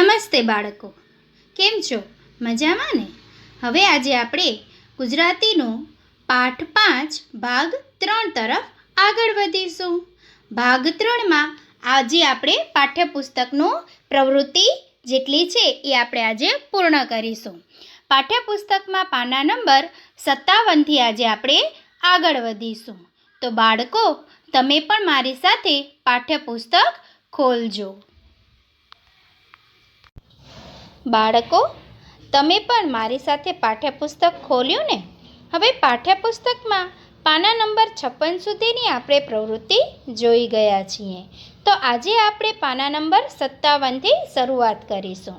નમસ્તે બાળકો, કેમ છો? મજામાં ને? હવે આજે આપણે ગુજરાતીનો પાઠ 5 ભાગ 3 તરફ આગળ વધીશું. ભાગ 3માં આજે આપણે પાઠ્યપુસ્તકનું પ્રવૃત્તિ જેટલી છે એ આપણે આજે પૂર્ણ કરીશું. પાઠ્યપુસ્તકમાં પાના નંબર 57થી આજે આપણે આગળ વધીશું. તો બાળકો, તમે પણ મારી સાથે પાઠ્યપુસ્તક ખોલજો. બાળકો, તમે પણ મારી સાથે પાઠ્યપુસ્તક ખોલ્યું ને? હવે પાઠ્યપુસ્તકમાં પાના નંબર 56 સુધીની આપણે પ્રવૃત્તિ જોઈ ગયા છીએ. તો આજે આપણે પાના નંબર 57થી શરૂઆત કરીશું.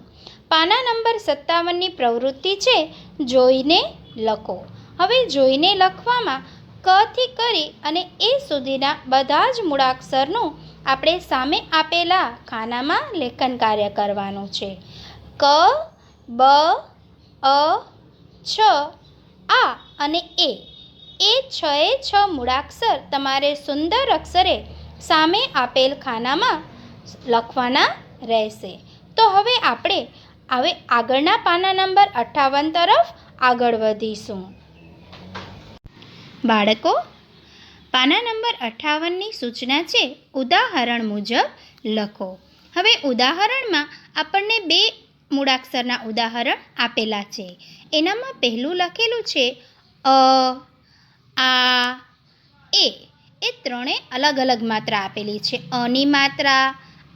પાના નંબર 57ની પ્રવૃત્તિ છે જોઈને લખો. હવે જોઈને લખવામાં ક થી કરી અને એ સુધીના બધા જ મૂળાક્ષરનું આપણે સામે આપેલા ખાનામાં લેખન કાર્ય કરવાનું છે. ક, બ, અ, છ, આ અને એ 6 મૂળાક્ષર તમારે સુંદર અક્ષરે સામે આપેલ ખાનામાં લખવાના રહેશે. તો હવે આપણે આગળના પાના નંબર 58 તરફ આગળ વધીશું. બાળકો, પાના નંબર 58ની સૂચના છે ઉદાહરણ મુજબ લખો. હવે ઉદાહરણમાં આપણને 2 મૂળાક્ષરના ઉદાહરણ આપેલા છે. એનામાં પહેલું લખેલું છે અ, આ, એ ત્રણે અલગ અલગ માત્રા આપેલી છે. અની માત્રા,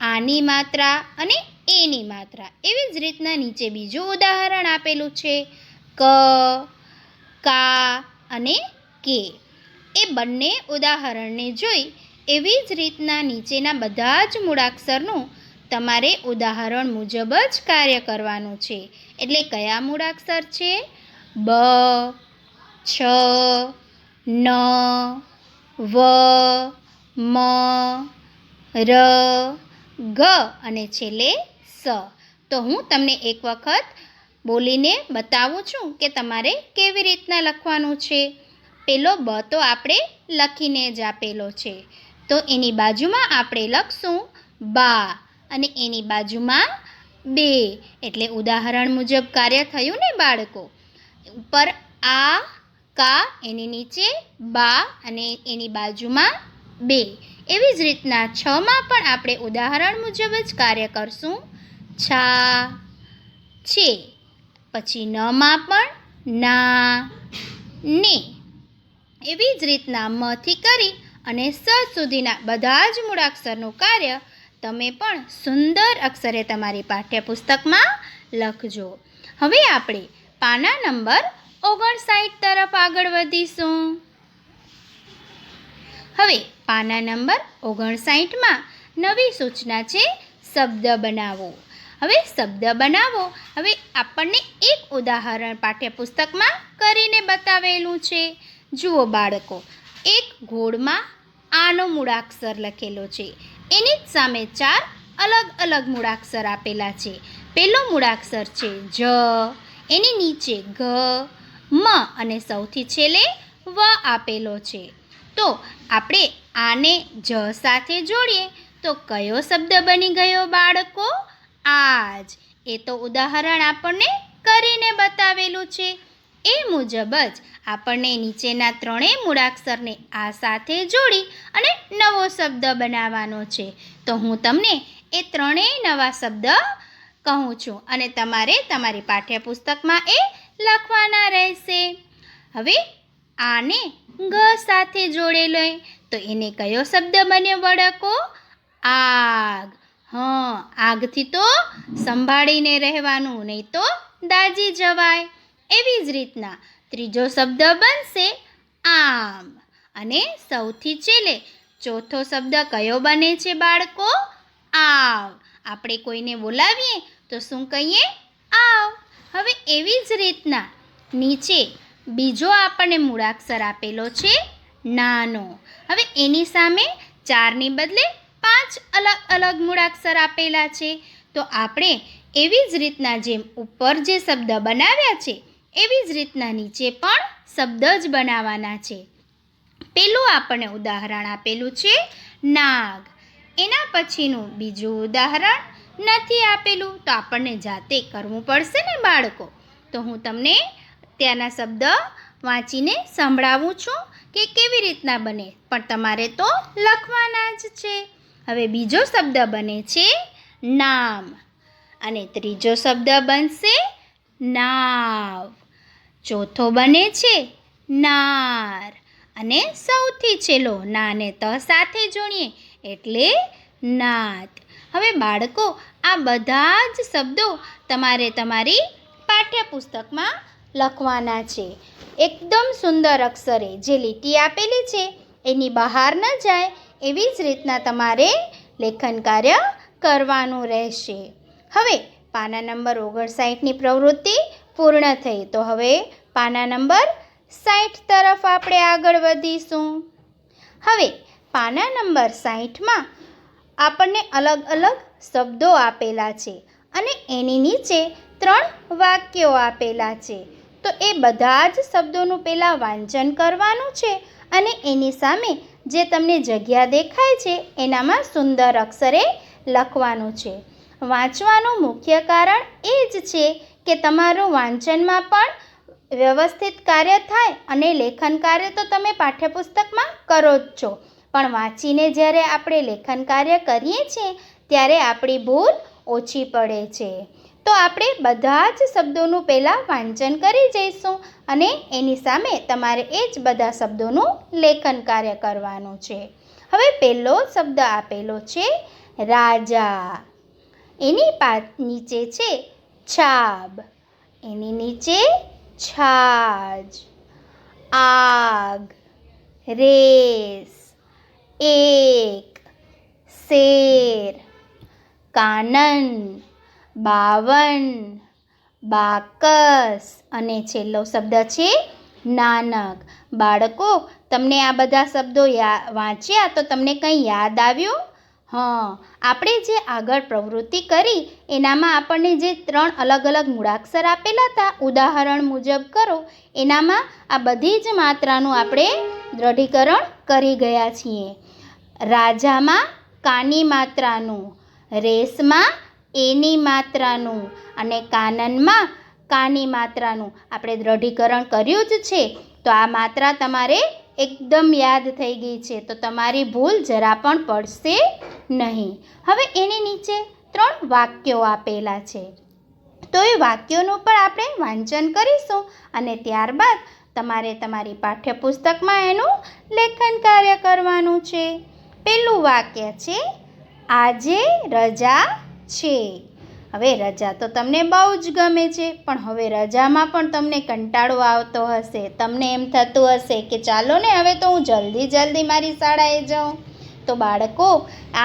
આની માત્રા અને એની માત્રા. એવી જ રીતના નીચે બીજું ઉદાહરણ આપેલું છે ક, કા અને કે. એ બંને ઉદાહરણને જોઈ એવી જ રીતના નીચેના બધા જ મૂળાક્ષરનું તમારે ઉદાહરણ મુજબ જ કાર્ય કરવાનું છે. એટલે કયા મૂળાક્ષર છે? બ, છ, ન, વ, મ, ર, ગ અને છેલ્લે સ. તો હું તમને એક વખત બોલીને બતાવું છું કે તમારે કેવી રીતના લખવાનું છે. પેલો બ તો આપણે લખીને જ આપેલો છે. તો એની બાજુમાં આપણે લખશું બા અને એની બાજુમાં 2. એટલે ઉદાહરણ મુજબ કાર્ય થયું ને બાળકો? ઉપર આ, કા, એની નીચે બા અને એની બાજુમાં 2. એવી જ રીતના 6માં પણ આપણે ઉદાહરણ મુજબ જ કાર્ય કરશું. છા, છે. પછી નમાં પણ ના, ને. એવી જ રીતના મથી કરી અને સ સુધીના બધા જ મૂળાક્ષરનું કાર્ય તમે પણ સુંદર અક્ષરે તમારી પાઠ્યપુસ્તકમાં લખજો. હવે આપણે પાના નંબર 59 તરફ આગળ વધીશું. હવે પાના નંબર 59માં નવી સૂચના છે શબ્દ બનાવો. હવે શબ્દ બનાવો. હવે આપણને એક ઉદાહરણ પાઠ્યપુસ્તકમાં કરીને બતાવેલું છે. જુઓ બાળકો, એક ગોળમાં આનો મૂળાક્ષર લખેલો છે. એની જ સામે 4 અલગ અલગ મૂળાક્ષર આપેલા છે. પહેલો મૂળાક્ષર છે જ, એની નીચે ગ, મ અને સૌથી છેલ્લે વ આપેલો છે. તો આપણે આને જ સાથે જોડીએ તો કયો શબ્દ બની ગયો બાળકો? આજ. એ તો ઉદાહરણ આપણને કરીને બતાવેલું છે. એ મુજબ જ આપણને નીચેના 3 મૂળાક્ષરને આ સાથે જોડી અને નવો શબ્દ બનાવવાનો છે. તો હું તમને એ 3 નવા શબ્દ કહું છું અને તમારે તમારી પાઠ્યપુસ્તકમાં એ લખવાના રહેશે. હવે આને ગ સાથે જોડેલો તો એને કયો શબ્દ બન્યો બાળકો? આગ. આગથી તો સંભાળીને રહેવાનું, નહીં તો દાજી જવાય. એવી જ રીતના ત્રીજો શબ્દ બનશે આમ. અને સૌથી છેલ્લે ચોથો શબ્દ કયો બને છે બાળકો? આવ. આપણે કોઈને બોલાવીએ તો શું કહીએ? આવ. હવે એવી જ રીતના નીચે બીજો આપણને મૂળાક્ષર આપેલો છે નાનો. હવે એની સામે 4ની બદલે 5 અલગ અલગ મૂળાક્ષર આપેલા છે. તો આપણે એવી જ રીતના જેમ ઉપર જે શબ્દ બનાવ્યા છે એવી જ રીતના નીચે પણ શબ્દ જ બનાવવાના છે. પેલું આપણને ઉદાહરણ આપેલું છે નાગ. એના પછીનું બીજું ઉદાહરણ નથી આપેલું તો આપણને જાતે કરવું પડશે ને બાળકો. તો હું તમને ત્યાંના શબ્દ વાંચીને સંભળાવું છું કે કેવી રીતના બને, પણ તમારે તો લખવાના જ છે. હવે બીજો શબ્દ બને છે નામ, અને ત્રીજો શબ્દ બનશે નાવ. ચોથો બને છે નાર, અને સૌથી છેલ્લો નાને ત સાથે જોડીએ એટલે નાત. હવે બાળકો, આ બધા જ શબ્દો તમારે તમારી પાઠ્યપુસ્તકમાં લખવાના છે. એકદમ સુંદર અક્ષરે જે લીટી આપેલી છે એની બહાર ન જાય એવી જ રીતના તમારે લેખન કાર્ય કરવાનું રહેશે. હવે પાના નંબર 59ની પ્રવૃત્તિ પૂર્ણ થઈ. તો હવે પાના નંબર 60 તરફ આપણે આગળ વધીશું. હવે પાના નંબર 60માં આપણને અલગ અલગ શબ્દો આપેલા છે અને એની નીચે 3 વાક્યો આપેલા છે. તો એ બધા જ શબ્દોનું પહેલાં વાંચન કરવાનું છે અને એની સામે જે તમને જગ્યા દેખાય છે એનામાં સુંદર અક્ષરે લખવાનું છે. વાંચવાનું મુખ્ય કારણ એ જ છે કે તમારું વાંચનમાં પણ વ્યવસ્થિત કાર્ય થાય, અને લેખન કાર્ય તો તમે પાઠ્યપુસ્તકમાં કરો જ છો, પણ વાંચીને જ્યારે આપણે લેખન કાર્ય કરીએ છીએ ત્યારે આપણી ભૂલ ઓછી પડે છે. તો આપણે બધા જ શબ્દોનું પહેલાં વાંચન કરી જઈશું અને એની સામે તમારે એ જ બધા શબ્દોનું લેખન કાર્ય કરવાનું છે. હવે પહેલો શબ્દ આપેલો છે રાજા. એની નીચે છે છાબ, એની નીચે છાજ, આગ, રેસ, એક, શેર, કાનન, 52, બાકસ, અને છેલ્લો શબ્દ છે નાનક. બાળકો, તમને આ બધા શબ્દો વાંચ્યા તો તમને કંઈ યાદ આવ્યું? આપણે જે આગળ પ્રવૃત્તિ કરી એનામાં આપણને જે 3 અલગ અલગ મૂળાક્ષર આપેલા હતા, ઉદાહરણ મુજબ કરો, એનામાં આ બધી જ માત્રાનું આપણે દ્રઢીકરણ કરી ગયા છીએ. રાજામાં કાની માત્રાનું, રેસમાં એની માત્રાનું, અને કાનનમાં કાની માત્રાનું આપણે દ્રઢીકરણ કર્યું જ છે. તો આ માત્રા તમારે એકદમ યાદ થઈ ગઈ છે, તો તમારી ભૂલ જરા પણ પડશે નહીં. હવે એની નીચે 3 વાક્યો આપેલા છે, તો એ વાક્યોનું પણ આપણે વાંચન કરીશું અને ત્યારબાદ તમારે તમારી પાઠ્યપુસ્તકમાં એનું લેખન કાર્ય કરવાનું છે. પહેલું વાક્ય છે આજે રજા છે. હવે રજા તો તમને બહુ જ ગમે છે, પણ હવે રજામાં પણ તમને કંટાળો આવતો હશે. તમને એમ થતું હશે કે ચાલો ને હવે તો હું જલ્દી મારી શાળાએ જાઉં. તો બાળકો,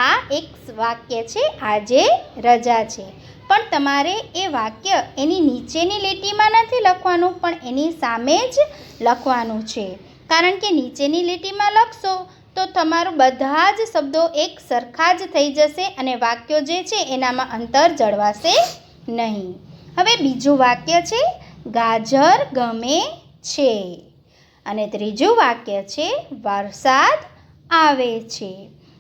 આ એક વાક્ય છે આજે રજા છે, પણ તમારે એ વાક્ય એની નીચેની લીટીમાં નથી લખવાનું, પણ એની સામે જ લખવાનું છે. કારણ કે નીચેની લીટીમાં લખશો તો તમારું બધા જ શબ્દો એક સરખા જ થઈ જશે અને વાક્યો જે છે એનામાં અંતર જળવાશે નહીં. હવે બીજું વાક્ય છે ગાજર ગમે છે, અને ત્રીજું વાક્ય છે વરસાદ આવે છે.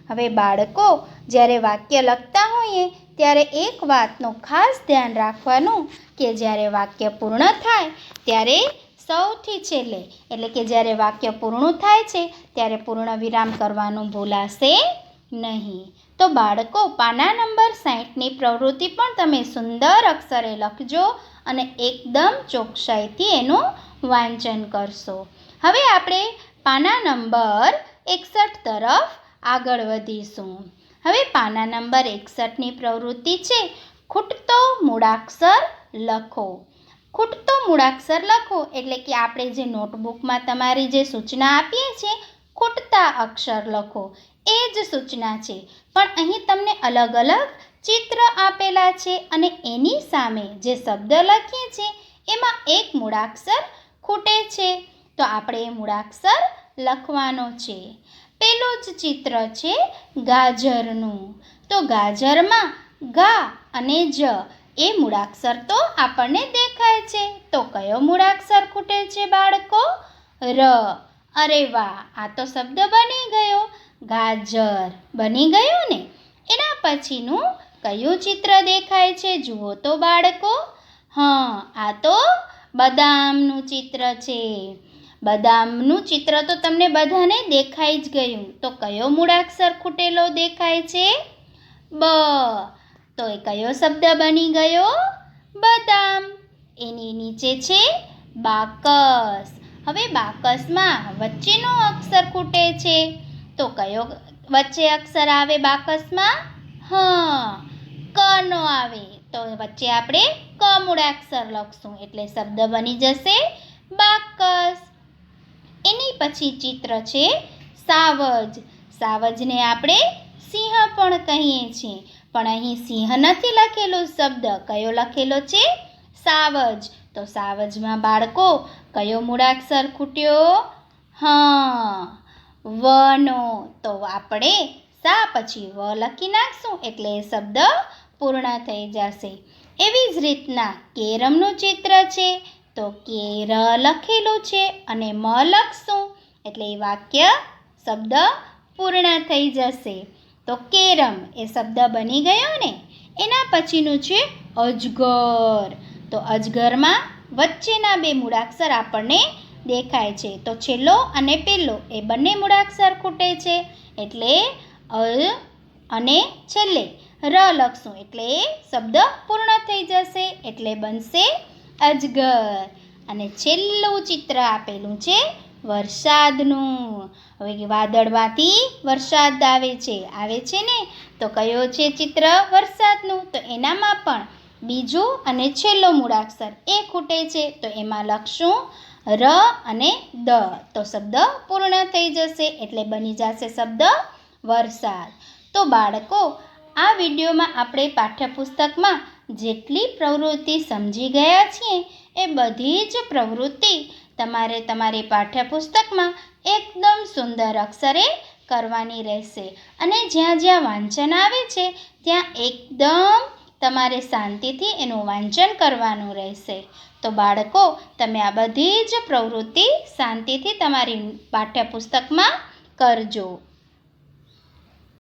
હવે બાળકો, જ્યારે વાક્ય લખતા હોઈએ ત્યારે એક વાતનું ખાસ ધ્યાન રાખવાનું કે જ્યારે વાક્ય પૂર્ણ થાય ત્યારે સૌથી છેલ્લે, એટલે કે જ્યારે વાક્ય પૂર્ણ થાય છે ત્યારે પૂર્ણ વિરામ કરવાનું ભૂલાશે નહીં. તો બાળકો, પાના નંબર 60ની પ્રવૃત્તિ પણ તમે સુંદર અક્ષરે લખજો અને એકદમ ચોકસાઈથી એનું વાંચન કરશો. હવે આપણે પાના નંબર 61 તરફ આગળ વધીશું. હવે પાના નંબર 61ની પ્રવૃત્તિ છે ખૂટતો મૂળાક્ષર લખો. ખૂટતો મૂળાક્ષર લખો એટલે કે આપણે જે નોટબુકમાં તમારી જે સૂચના આપીએ છીએ ખૂટતા અક્ષર લખો, એ જ સૂચના છે, પણ અહીં તમને અલગ અલગ ચિત્ર આપેલા છે અને એની સામે જે શબ્દ લખીએ છીએ એમાં એક મૂળાક્ષર ખૂટે છે, તો આપણે એ મૂળાક્ષર લખવાનો છે. પેલું જ ચિત્ર છે ગાજરનું. તો ગાજરમાં ગા અને જ એ મૂળાક્ષર તો આપણને દેખાય છે, તો કયો મૂળાક્ષર ખૂટે છે બાળકો? ર. અરે વાહ, આ તો શબ્દ બની ગયો, ગાજર બની ગયો ને. એના પછીનું કયું ચિત્ર દેખાય છે? જુઓ તો બાળકો. આ તો બદામનું ચિત્ર છે. બદામનું ચિત્ર તો તમને બધાને દેખાઈ જ ગયું. તો કયો મૂળાક્ષર ખૂટેલો દેખાય છે? બ. તો એ કયો શબ્દ બની ગયો? બદામ. એની નીચે છે બાકસ. હવે બાકસમાં વચ્ચેનો અક્ષર ખૂટે છે. તો કયો વચ્ચે અક્ષર આવે બાકસમાં? ક નો આવે. તો વચ્ચે આપણે ક મૂળાક્ષર લખશું એટલે શબ્દ બની જશે બાકસ. એની પછી ચિત્ર છે સાવજ. સાવજને આપણે સિંહ પણ કહીએ છીએ, પણ અહીં સિંહ નથી લખેલો શબ્દ. કયો લખેલો છે? સાવજ. તો સાવજમાં બાળકો કયો મૂળાક્ષર ખૂટ્યો? વ નો. તો આપણે સા પછી વ લખી નાખશું એટલે એ શબ્દ પૂર્ણ થઈ જશે. એવી જ રીતના કેરમનું ચિત્ર છે. તો કેર લખેલું છે અને મ લખશું એટલે એ વાક્ય શબ્દ પૂર્ણ થઈ જશે. તો કેરમ એ શબ્દ બની ગયો ને. એના પછીનું છે અજગર. તો અજગરમાં વચ્ચેના બે મૂળાક્ષર આપણને દેખાય છે. તો છેલ્લો અને પહેલો એ બંને મૂળાક્ષર ખૂટે છે એટલે અને છેલ્લે ર લખશું એટલે એ શબ્દ પૂર્ણ થઈ જશે એટલે બનશે અજગર. અને છેલ્લું ચિત્ર આપેલું છે વરસાદનું. હવે વાદળમાંથી વરસાદ આવે છે ને. તો કયો છે ચિત્ર? વરસાદનું. તો એનામાં પણ બીજું અને છેલ્લો મૂળાક્ષર એ ખૂટે છે. તો એમાં લખશું ર અને દ. તો શબ્દ પૂર્ણ થઈ જશે એટલે બની જશે શબ્દ વરસાદ. તો બાળકો, આ વિડીયોમાં આપણે પાઠ્યપુસ્તકમાં જેટલી પ્રવૃત્તિ સમજી ગયા છીએ એ બધી જ પ્રવૃત્તિ તમારે તમારી પાઠ્યપુસ્તકમાં એકદમ સુંદર અક્ષરે કરવાની રહેશે. અને જ્યાં જ્યાં વાંચન આવે છે ત્યાં એકદમ તમારે શાંતિથી એનું વાંચન કરવાનું રહેશે. તો બાળકો, તમે આ બધી જ પ્રવૃત્તિ શાંતિથી તમારી પાઠ્યપુસ્તકમાં કરજો.